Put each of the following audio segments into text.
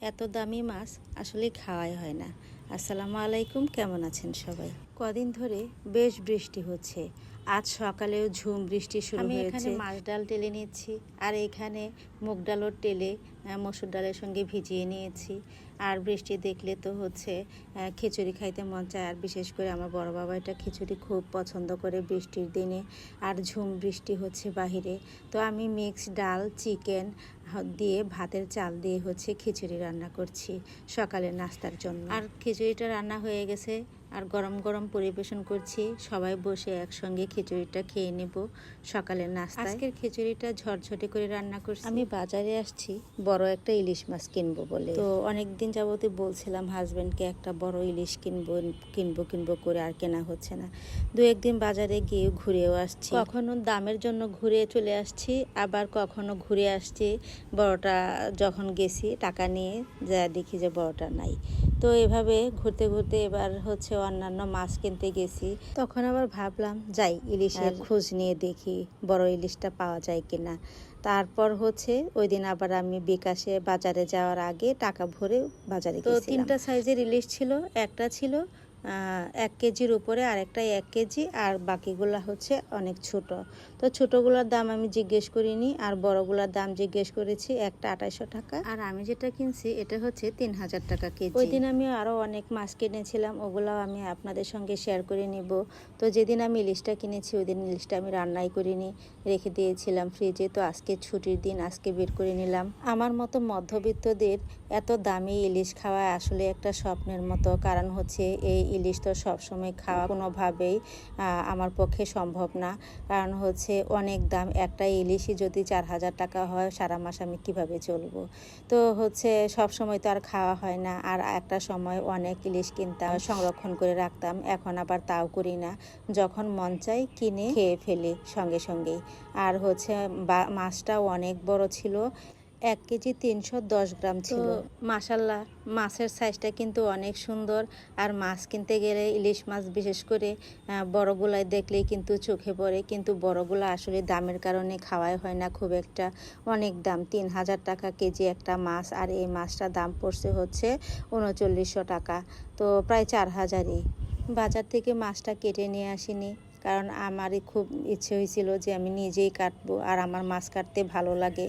এত দামি মাছ আসলে খাওয়াই হয় না। আসসালামু আলাইকুম, কেমন আছেন সবাই? কদিন ধরে বেশ বৃষ্টি হচ্ছে। আজ সকালেও ঝুম বৃষ্টি শুরু হয়েছে। আমি এখানে মাছ ডাল টেলে নিচ্ছি, আর এখানে মুগ ডালও টেলে মসুর ডালের সঙ্গে ভিজিয়ে নিয়েছি। আর বৃষ্টি দেখলে তো হচ্ছে খিচুড়ি খাইতে মন চায়, আর বিশেষ করে আমার বড় বাবা এটা খিচুড়ি খুব পছন্দ করে বৃষ্টির দিনে। আর ঝুম বৃষ্টি হচ্ছে বাহিরে, তো আমি মিক্স ডাল, চিকেন দিয়ে ভাতের চাল দিয়ে হচ্ছে খিচুড়ি রান্না করছি সকালের নাস্তার জন্য। আর খিচুড়িটা রান্না হয়ে গেছে, আর গরম গরম পরিবেশন করছি। সবাই বসে একসঙ্গে খিচুড়িটা খেয়ে নেব সকালের নাস্তায়। আজকের খিচুড়িটা ঝরঝরে করে রান্না করছি। আমি বাজারে আসছি বড় একটা ইলিশ মাছ কিনবো বলে। তো অনেক দিন যাবতই বলছিলাম হাজবেন্ডকে একটা বড় ইলিশ কিনবো করে, আর কেনা হচ্ছে না। দু একদিন বাজারে গিয়ে ঘুরেও আসছি। কখনো দামের জন্য ঘুরে চলে আসছি, আবার কখনো ঘুরে আসছি বড়টা যখন গেছি টাকা নিয়ে যা দেখি যে বড়টা নাই। তো এভাবে ঘুরতে ঘুরতে এবার হচ্ছে অন্যান্য মাছ কিনতে গেছি। তখন আবার ভাবলাম যাই ইলিশের খোঁজ নিয়ে দেখি বড় ইলিশটা পাওয়া যায় কিনা। তারপর হচ্ছে ওই দিন আবার আমি বিকাশে বাজারে যাওয়ার আগে টাকা ভরে বাজারে গেছিলাম। তো 3টা সাইজের ইলিশ ছিল, একটা ছিল 1 কেজির উপরে, আর একটা 1 কেজি, আর বাকিগুলো হচ্ছে অনেক ছোট। তো ছোটগুলোর দাম আমি জিজ্ঞেস করিনি, আর বড়গুলোর দাম জিজ্ঞেস করেছি। একটা 2800 টাকা, আর আমি যেটা কিনছি এটা হচ্ছে 3000 টাকা কেজি। ওই দিন আমি আরও অনেক মাছ কিনেছিলাম, ওগুলাও আমি আপনাদের সঙ্গে শেয়ার করে নিব। তো যেদিন আমি ইলিশটা কিনেছি ওই দিন ইলিশটা আমি রান্নাই করিনি, রেখে দিয়েছিলাম ফ্রিজে। তো আজকে ছুটির দিন, আজকে বের করে নিলাম। আমার মতো মধ্যবিত্তদের এত দামি ইলিশ খাওয়া আসলে একটা স্বপ্নের মতো, কারণ হচ্ছে এই ইলিশ তো সবসময় খাওয়া কোনোভাবেই আমার পক্ষে সম্ভব না। কারণ হচ্ছে অনেক দাম। একটা ইলিশই যদি 4000 টাকা হয়, সারা মাস আমি কিভাবে চলবো? তো হচ্ছে সব সময় তো আর খাওয়া হয় না। আর একটা সময় অনেক ইলিশ কিনতাম, সংরক্ষণ করে রাখতাম। এখন আবার তাও করি না, যখন মন চাই কিনে খেয়ে ফেলি সঙ্গে সঙ্গেই। আর হচ্ছে মাছটাও অনেক বড় ছিল, 1 কেজি 310 গ্রাম ছিল। মাশাল্লাহ, মাছের সাইজটা কিন্তু অনেক সুন্দর। আর মাছ কিনতে গেলে ইলিশ মাছ বিশেষ করে বড়গুলাই দেখলেই কিন্তু চোখে পড়ে, কিন্তু বড়গুলো আসলে দামের কারণে খাওয়াই হয় না খুব একটা। অনেক দাম, 3000 টাকা কেজি একটা মাছ। আর এই মাছটার দাম পড়ছে হচ্ছে 3900 টাকা, তো প্রায় 4000ই। বাজার থেকে মাছটা কেটে নিয়ে আসিনি, কারণ আমারই খুব ইচ্ছে হয়েছিল যে আমি নিজেই কাটবো, আর আমার মাছ কাটতে ভালো লাগে।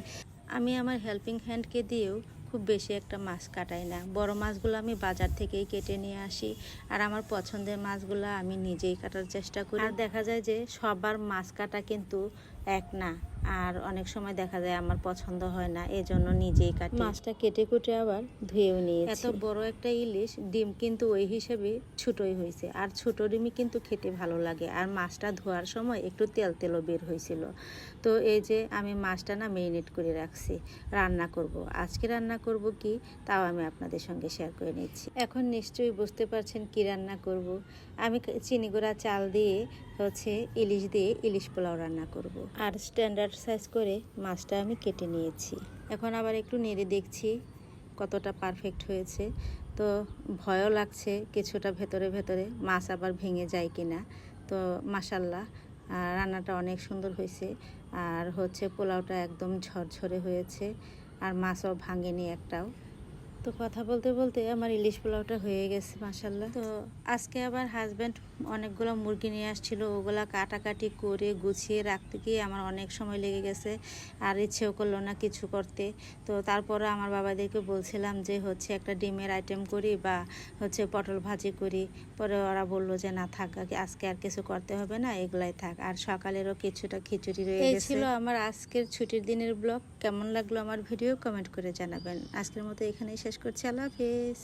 আমি আমার হেল্পিং হ্যান্ডকে দিয়েও খুব বেশি একটা মাছ কাটাই না। বড় মাছগুলো আমি বাজার থেকেই কেটে নিয়ে আসি, আর আমার পছন্দের মাছগুলো আমি নিজেই কাটার চেষ্টা করি। আর দেখা যায় যে সবার মাছ কাটা কিন্তু এক না, আর অনেক সময় দেখা যায় আমার পছন্দ হয় না, এজন্য নিজেই কাটি। মাছটা কেটে কুটে আবার ধুয়েও নিয়েছি। এত বড় একটা ইলিশ, ডিম কিন্তু ওই হিসেবে ছোটই হয়েছে, আর ছোট ডিমই কিন্তু খেতে ভালো লাগে। আর মাছটা ধোয়ার সময় একটু তেলও বের হয়েছিল। তো এই যে আমি মাছটা না মেরিনেট করে রাখছি, রান্না করব। আজকে রান্না করব কি তাও আমি আপনাদের সঙ্গে শেয়ার করে নিচ্ছি। এখন নিশ্চয়ই বুঝতে পারছেন কি রান্না করব। আমি চিনি গুঁড়া চাল দিয়ে হচ্ছে ইলিশ দিয়ে ইলিশ পোলাও রান্না করব। আর স্ট্যান্ডার্ড সাইজ করে মাছটা আমি কেটে নিয়েছি। এখন আবার একটু নেড়ে দেখছি কতটা পারফেক্ট হয়েছে। তো ভয়ও লাগছে কিছুটা, ভেতরে ভেতরে মাছ আবার ভেঙে যায় কিনা। তো মাশাল্লাহ, রান্নাটা অনেক সুন্দর হয়েছে। আর হচ্ছে পোলাওটা একদম ঝরঝরে হয়েছে, আর মাছও ভাঙেনি একটাও। তো কথা বলতে বলতে আমার ইলিশ পোলাওটা হয়ে গেছে মাশাল্লাহ। তো আজকে আবার হাজব্যান্ড অনেকগুলো মুরগি নিয়ে আসছিল, ওগুলা কাটাকাটি করে গুছিয়ে রাখতে গিয়ে আমার অনেক সময় লেগে গেছে, আর ইচ্ছেও করলো না কিছু করতে। তো তারপরে আমার বাবাদেরকে বলছিলাম যে হচ্ছে একটা ডিমের আইটেম করি বা হচ্ছে পটল ভাজি করি। পরে ওরা বললো যে না থাক, আজকে আর কিছু করতে হবে না, এগুলাই থাক। আর সকালেরও কিছুটা খিচুড়ি রয়ে গেছে। এই ছিল আমার আজকের ছুটির দিনের ব্লগ। কেমন লাগলো আমার ভিডিও কমেন্ট করে জানাবেন। আজকের মতো এখানেই শেষ করছি। আল্লাহ হাফেজ।